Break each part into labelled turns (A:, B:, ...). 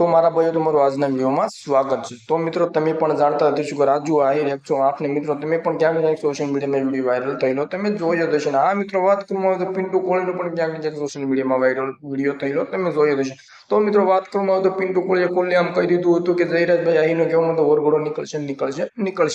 A: તો મારા ભાઈઓ તમારું આજના વિડીયોમાં સ્વાગત છે। તો મિત્રો તમે પણ જાણતા હશો કે રાજુ આહિર 108 ને મિત્રો તમે પણ ક્યાંક ને ક્યાંક સોશિયલ મીડિયામાં વિડીયો વાયરલ થયેલો તમે જોયો જ હશે। આ મિત્રો વાત કરવામાં આવે તો પિન્ટુ કોહલીનો પણ ક્યાંક ને ક્યાંક સોશિયલ મીડિયામાં વાયરલ વિડીયો થયેલો તમે જોયો જ હશે। તો મિત્રો વાત કરવામાં આવે તો પિન્ટુ કોહલીએ આમ કહી દીધું હતું કે જયરાજભાઈ આહિરનો કહેવામાં તો વરઘોડો નીકળશે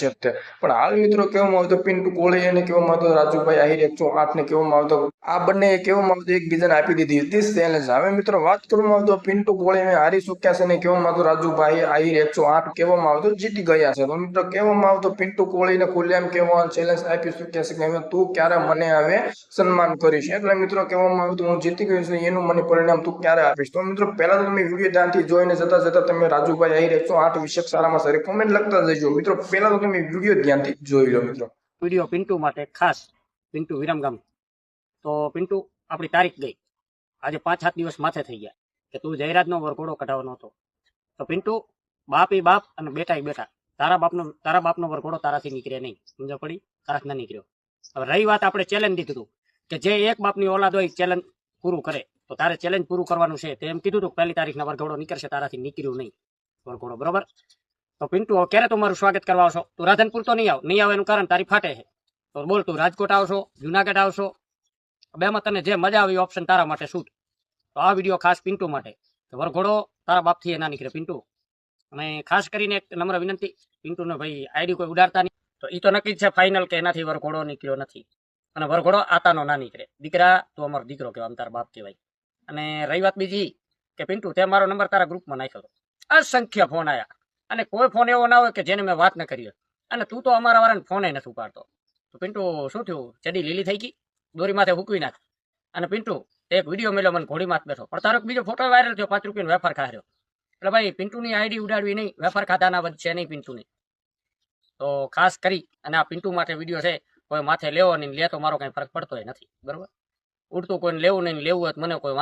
A: જ તે। પણ હાલ મિત્રો કહેવામાં આવે તો પિન્ટુ કોહલી અને કહેવામાં આવતો રાજુભાઈ આહિર 108 ને કહેવામાં આવતો આ બંને કહેવામાં આવતું એકબીજાને આપી દીધી હતી ચેલેન્જ। હવે મિત્રો વાત કરવામાં આવે તો પિન્ટુ કોહલીને હારી ચૂક્યા છે ને કહેવામાં આવતું રાજુભાઈ આહિર 108 કહેવામાં આવતું જીતી ગયા છે। તો મિત્રો કહેવામાં આવતું પિન્ટુ કોહલીને ખુલ્લેઆમ કહેવામાં ચેલેન્જ આપી ચૂક્યા છે કે હવે તું ક્યારે મને હવે સન્માન કરીશ। એટલે મિત્રો કહેવામાં આવતું હું જીતી ગયો છું એનું મને પરિણામ તું ક્યારે આપીશ। તો મિત્રો પહેલા તો તમે વિડીયો ધ્યાનથી જોઈને જતા તમે રાજુભાઈ આહિર 108 વિશે સારામાં સારી કોમેન્ટ લખતા જજો। મિત્રો પહેલા તો તમે વિડીયો ધ્યાનથી જોઈ લો। મિત્રો
B: વિડીયો પિન્ટુ માટે ખાસ પિન્ટુ વિરમગામ। તો પિન્ટુ આપણી તારીખ ગઈ, આજે 5-7 દિવસ માથે થઈ ગયા કે તું જયરાજનો વરઘોડો કઢાવવાનો હતો। તો પિન્ટુ બાપ ઈ બાપ અને બેટા ઈ બેટા, તારા બાપનો વરઘોડો તારાથી નીકળે નહીં, સમજ પડી? તારાથી ના નીકળ્યો। હવે રહી વાત, આપણે ચેલેન્જ દીધું હતું કે જે એક બાપની ઓલાદ હોય ચેલેન્જ પૂરું કરે, તો તારે ચેલેન્જ પૂરું કરવાનું છે। તેમ કીધું હતું 1 તારીખના વરઘોડો નીકળશે, તારાથી નીકળ્યું નહીં વરઘોડો, બરોબર? તો પિન્ટુ ક્યારે તું મારું સ્વાગત કરવા આવશો? તું રાધનપુર તો નહીં આવે એનું કારણ તારી ફાટે છે। તો બોલ, તું રાજકોટ આવશો, જુનાગઢ આવશો? બેમાં તને જે મજા આવી ઓપ્શન તારા માટે શૂટ। તો આ વિડીયો ખાસ પિન્ટુ માટે, વરઘોડો તારા બાપથી ના નીકળે પિન્ટુ। અને ખાસ કરીને એક નમ્ર વિનંતી, પિન્ટુને ભાઈ આઈડી કોઈ ઉડાડતા નહીં। તો એ તો નક્કી જ છે ફાઇનલ કે એનાથી વરઘોડો નીકળ્યો નથી અને વરઘોડો આતાનો ના નીકળે। દીકરા તું અમારો દીકરો કહેવાય, આમ તારા બાપ કહેવાય। અને રહી વાત બીજી કે પિન્ટુ તે મારો નંબર તારા ગ્રુપમાં નાખ્યો હતો, અસંખ્ય ફોન આવ્યા અને કોઈ ફોન એવો ના હોય કે જેને મેં વાત ન કરી હોય। અને તું તો અમારા વાળાને ફોને નથી ઉપાડતો। તો પિન્ટુ શું થયું? ચડી લીલી થઈ ગઈ? દોરી માથે હૂકવી નાખ। અને પિન્ટુ એક વિડીયો મળ્યો મને, ઘોડી માથ બેઠો, પણ તારો બીજો ફોટો વાયરલ થયો, 5 રૂપિયાનો વેફર ખાર્યો। એટલે ભાઈ પિન્ટુની આઈડી ઉડાડવી નહીં, વેફર ખાધાના વધશે નહીં પિન્ટુની। તો ખાસ કરી અને આ પિન્ટુ માટે વિડીયો છે, કોઈ માથે લેવો નહીં, લે તો મારો કઈ ફરક પડતો નથી, બરોબર? ઉડતું કોઈને લેવું નહીં, લેવું હોય મને કોઈ